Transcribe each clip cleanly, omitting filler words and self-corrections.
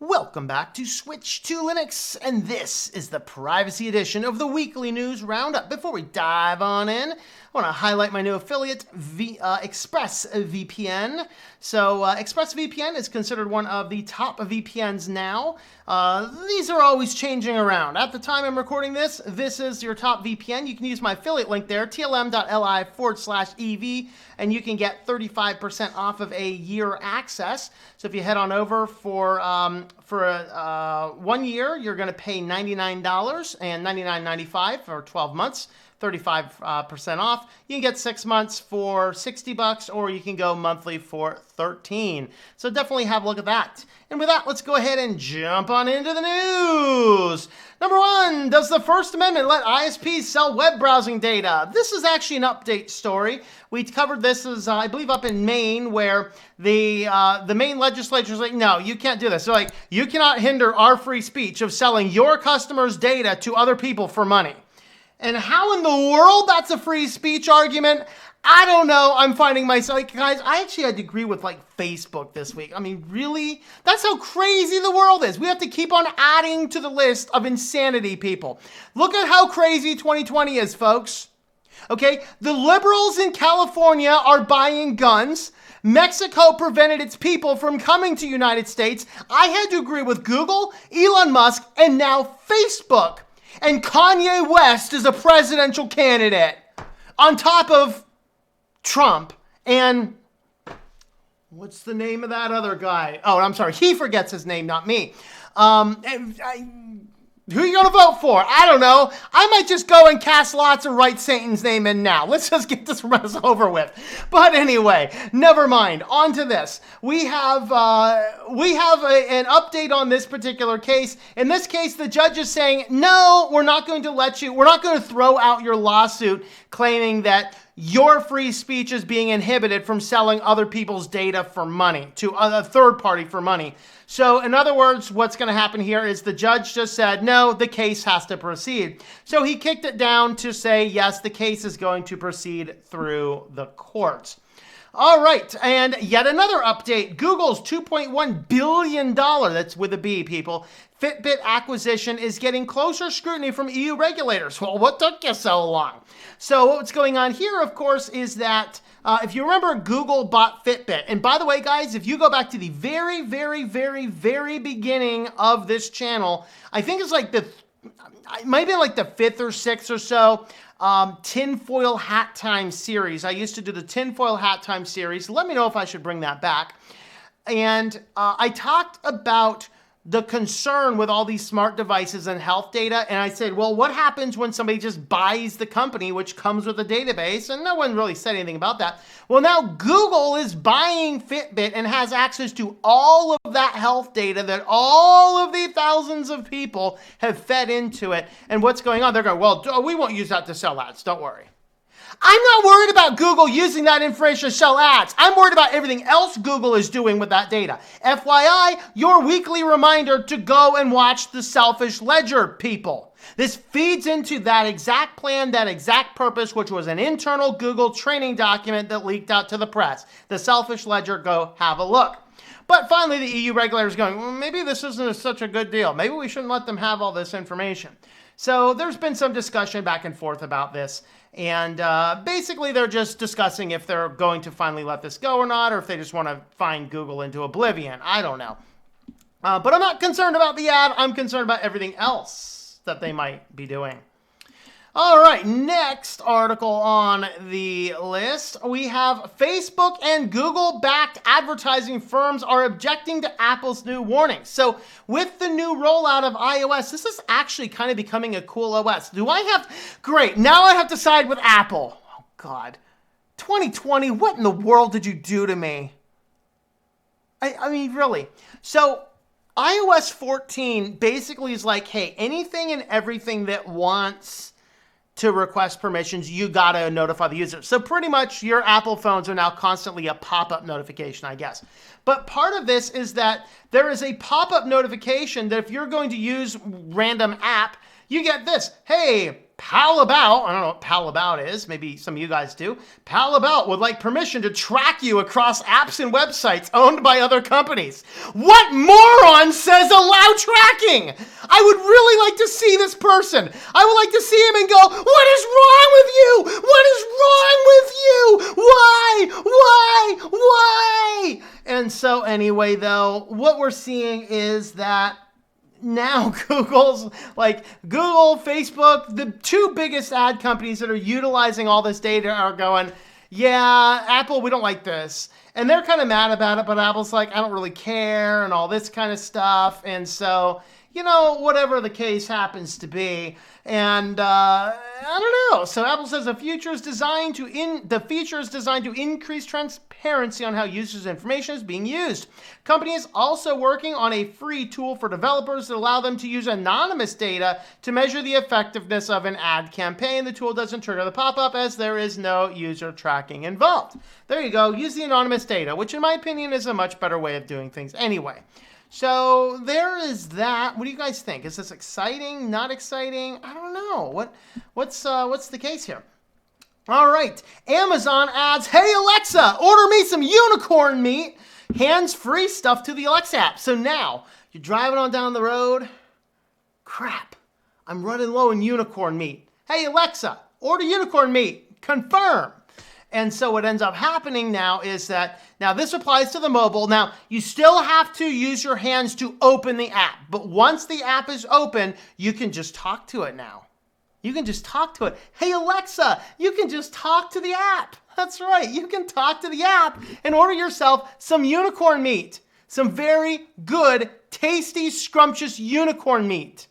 Welcome back to Switch to Linux, and this is the privacy edition of the weekly news roundup. Before we dive on in, I want to highlight my new affiliate, ExpressVPN. So ExpressVPN is considered one of the top VPNs now. These are always changing around. At the time I'm recording this, this is your top VPN. You can use my affiliate link there, tlm.li/EV, and you can get 35% off of a year access. So if you head on over for 1 year, you're going to pay $99 and $99.95 for 12 months. 35% off. You can get 6 months for $60, or you can go monthly for $13. So definitely have a look at that. And with that, let's go ahead and jump on into the news. Number one, does the First Amendment let ISPs sell web browsing data? This is actually an update story. We covered this as, I believe, up in Maine, where the Maine legislature is like, no, you can't do this. So like, you cannot hinder our free speech of selling your customers' data to other people for money. And how in the world that's a free speech argument? I don't know. I'm finding myself, like, guys, I actually had to agree with like Facebook this week. I mean, really? That's how crazy the world is. We have to keep on adding to the list of insanity, people. Look at how crazy 2020 is, folks. Okay, the liberals in California are buying guns. Mexico prevented its people from coming to the United States. I had to agree with Google, Elon Musk, and now Facebook. And Kanye West is a presidential candidate on top of Trump and what's the name of that other guy? Oh, I'm sorry. He forgets his name, not me. Who are you going to vote for? I don't know. I might just go and cast lots and write Satan's name in now. Let's just get this mess over with. But anyway, never mind. On to this. We have an update on this particular case. In this case, the judge is saying, no, we're not going to let you, we're not going to throw out your lawsuit claiming that your free speech is being inhibited from selling other people's data for money, to a third party for money. So in other words, what's going to happen here is the judge just said, no, the case has to proceed. So he kicked it down to say, yes, the case is going to proceed through the courts. All right, and yet another update. Google's $2.1 billion, that's with a B, people, Fitbit acquisition is getting closer scrutiny from EU regulators. Well, what took you so long? So what's going on here, of course, is that if you remember, Google bought Fitbit. And by the way, guys, if you go back to the very, very, very, very beginning of this channel, I think it's like it might be like the 5th or 6th or so, tinfoil hat time series. I used to do the tinfoil hat time series. Let me know if I should bring that back. And I talked about the concern with all these smart devices and health data. And I said, well, what happens when somebody just buys the company, which comes with a database? And no one really said anything about that. Well, now Google is buying Fitbit and has access to all of that health data that all of the thousands of people have fed into it. And what's going on? They're going, well, we won't use that to sell ads. Don't worry. I'm not worried about Google using that information to sell ads. I'm worried about everything else Google is doing with that data. FYI, your weekly reminder to go and watch The Selfish Ledger, people. This feeds into that exact plan, that exact purpose, which was an internal Google training document that leaked out to the press. The Selfish Ledger, go have a look. But finally, the EU regulator is going, well, maybe this isn't such a good deal. Maybe we shouldn't let them have all this information. So there's been some discussion back and forth about this. And basically, they're just discussing if they're going to finally let this go or not, or if they just want to find Google into oblivion. I don't know. But I'm not concerned about the ad. I'm concerned about everything else that they might be doing. All right, next article on the list, we have Facebook and Google-backed advertising firms are objecting to Apple's new warnings. So with the new rollout of iOS, this is actually kind of becoming a cool OS. Great, now I have to side with Apple. Oh, God. 2020, what in the world did you do to me? I mean, really. So iOS 14 basically is like, hey, anything and everything that wants to request permissions, you gotta notify the user. So pretty much your Apple phones are now constantly a pop-up notification, I guess. But part of this is that there is a pop-up notification that if you're going to use random app, you get this. Hey, Palabout, I don't know what Palabout is, maybe some of you guys do. Palabout would like permission to track you across apps and websites owned by other companies. What moron says allow tracking? I would really like to see this person. I would like to see him and go, what is wrong with you? What is wrong with you? Why? And so anyway, though, what we're seeing is that now Google, Facebook, the two biggest ad companies that are utilizing all this data are going, yeah, Apple, we don't like this. And they're kind of mad about it, but Apple's like, I don't really care and all this kind of stuff. And so, whatever the case happens to be. And I don't know. So Apple says the feature is designed to increase transparency on how users' information is being used. Company is also working on a free tool for developers that allow them to use anonymous data to measure the effectiveness of an ad campaign. The tool doesn't trigger the pop-up as there is no user tracking involved. There you go. Use the anonymous data, which in my opinion is a much better way of doing things anyway. So there is that. What do you guys think? Is this exciting? Not exciting? I don't know. What's the case here? All right. Amazon adds, hey Alexa, order me some unicorn meat. Hands-free stuff to the Alexa app. So now you're driving on down the road. Crap. I'm running low on unicorn meat. Hey Alexa, order unicorn meat. Confirm. And so what ends up happening now is that, now this applies to the mobile. Now, you still have to use your hands to open the app. But once the app is open, you can just talk to it now. You can just talk to it. Hey, Alexa, you can just talk to the app. That's right. You can talk to the app and order yourself some unicorn meat. Some very good, tasty, scrumptious unicorn meat.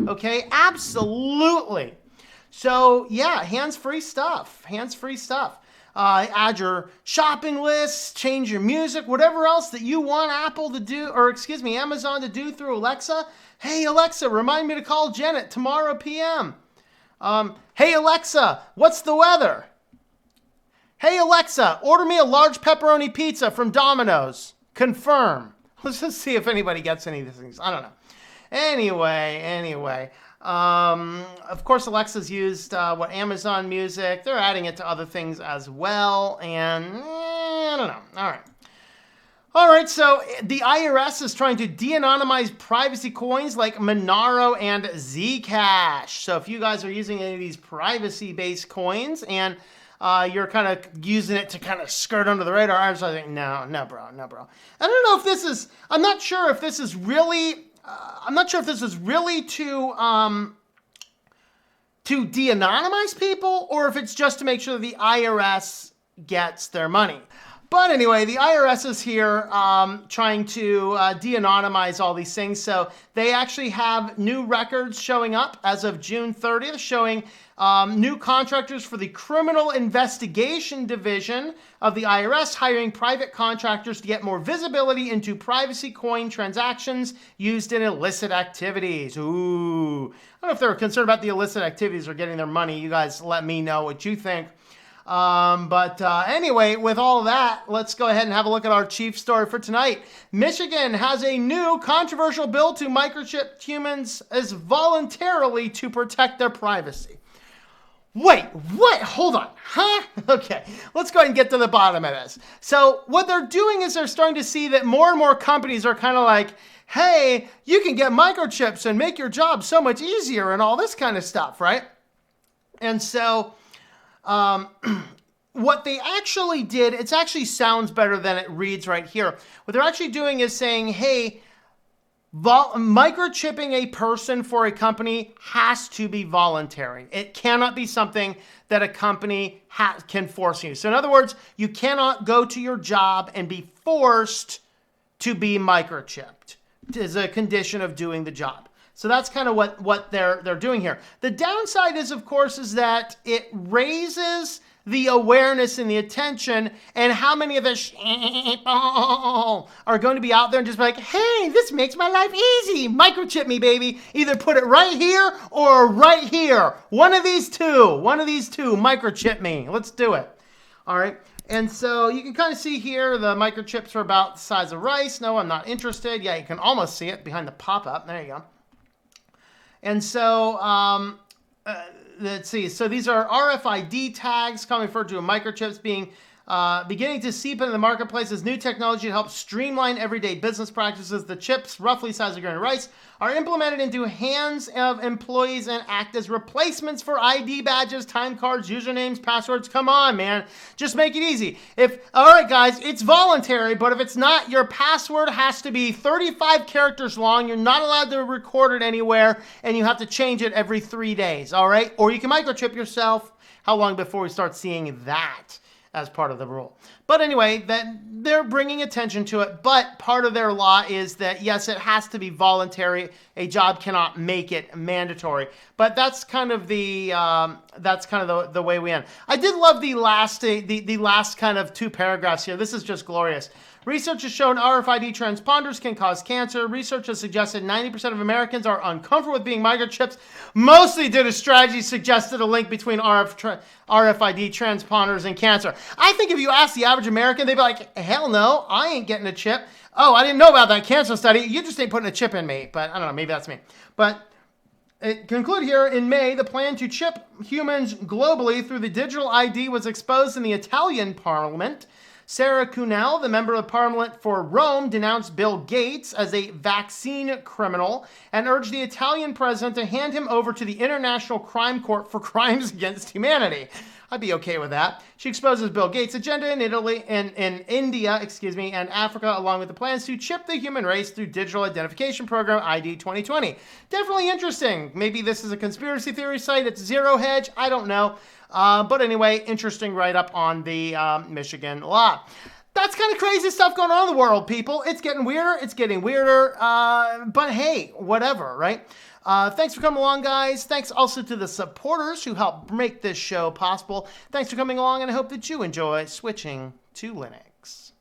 Okay? Absolutely. So, yeah, hands-free stuff. Hands-free stuff. Add your shopping lists, change your music, whatever else that you want Amazon to do through Alexa. Hey, Alexa, remind me to call Janet tomorrow p.m. Hey, Alexa, what's the weather? Hey, Alexa, order me a large pepperoni pizza from Domino's. Confirm. Let's just see if anybody gets any of these things. I don't know. Anyway. Of course, Alexa's used Amazon Music. They're adding it to other things as well. And I don't know. All right, so the IRS is trying to de-anonymize privacy coins like Monero and Zcash. So if you guys are using any of these privacy-based coins and you're kind of using it to kind of skirt under the radar, I was like, no, bro. I don't know if this is, I'm not sure if this is really to de-anonymize people or if it's just to make sure the IRS gets their money. But anyway, the IRS is here trying to de-anonymize all these things. So they actually have new records showing up as of June 30th, showing new contractors for the Criminal Investigation Division of the IRS hiring private contractors to get more visibility into privacy coin transactions used in illicit activities. Ooh. I don't know if they're concerned about the illicit activities or getting their money. You guys let me know what you think. Anyway, with all that, let's go ahead and have a look at our chief story for tonight. Michigan has a new controversial bill to microchip humans as voluntarily to protect their privacy. Wait, what? Hold on. Huh? Okay, let's go ahead and get to the bottom of this. So what they're doing is they're starting to see that more and more companies are kind of like, hey, you can get microchips and make your job so much easier and all this kind of stuff, right? And so what they actually did, it actually sounds better than it reads right here. What they're actually doing is saying, hey, microchipping a person for a company has to be voluntary. It cannot be something that a company can force you. So in other words, you cannot go to your job and be forced to be microchipped as a condition of doing the job. So that's kind of what they're doing here. The downside is, of course, is that it raises the awareness and the attention, and how many of us are going to be out there and just be like, hey, this makes my life easy. Microchip me, baby. Either put it right here or right here. One of these two, microchip me. Let's do it. All right. And so you can kind of see here the microchips are about the size of rice. No, I'm not interested. Yeah, you can almost see it behind the pop-up. There you go. And so let's see. So these are RFID tags, commonly referred to as microchips, beginning to seep into the marketplace as new technology to help streamline everyday business practices. The chips, roughly the size of a grain of rice, are implemented into hands of employees and act as replacements for ID badges, time cards, usernames, passwords. Come on, man. Just make it easy. All right, guys, it's voluntary, but if it's not, your password has to be 35 characters long. You're not allowed to record it anywhere, and you have to change it every 3 days, all right? Or you can microchip yourself. How long before we start seeing that as part of the rule? But anyway, they're bringing attention to it. But part of their law is that, yes, it has to be voluntary. A job cannot make it mandatory. But that's kind of the way we end. I did love the last kind of 2 paragraphs here. This is just glorious. Research has shown RFID transponders can cause cancer. Research has suggested 90% of Americans are uncomfortable with being microchipped. Mostly due to strategy suggested a link between RFID transponders and cancer. I think if you ask the average American, they'd be like, hell no, I ain't getting a chip. Oh, I didn't know about that cancer study. You just ain't putting a chip in me. But I don't know, maybe that's me. But it conclude here, in May, the plan to chip humans globally through the digital ID was exposed in the Italian parliament. Sarah Cunell, the member of parliament for Rome, denounced Bill Gates as a vaccine criminal and urged the Italian president to hand him over to the International Crime Court for crimes against humanity. I'd be okay with that. She exposes Bill Gates' agenda in Italy and in India, and Africa, along with the plans to chip the human race through digital identification program ID 2020. Definitely interesting. Maybe this is a conspiracy theory site. It's Zero Hedge. I don't know. But anyway, interesting write-up on the Michigan law. That's kind of crazy stuff going on in the world, people. It's getting weirder. It's getting weirder. But hey, whatever, right? Thanks for coming along, guys. Thanks also to the supporters who help make this show possible. Thanks for coming along, and I hope that you enjoy switching to Linux.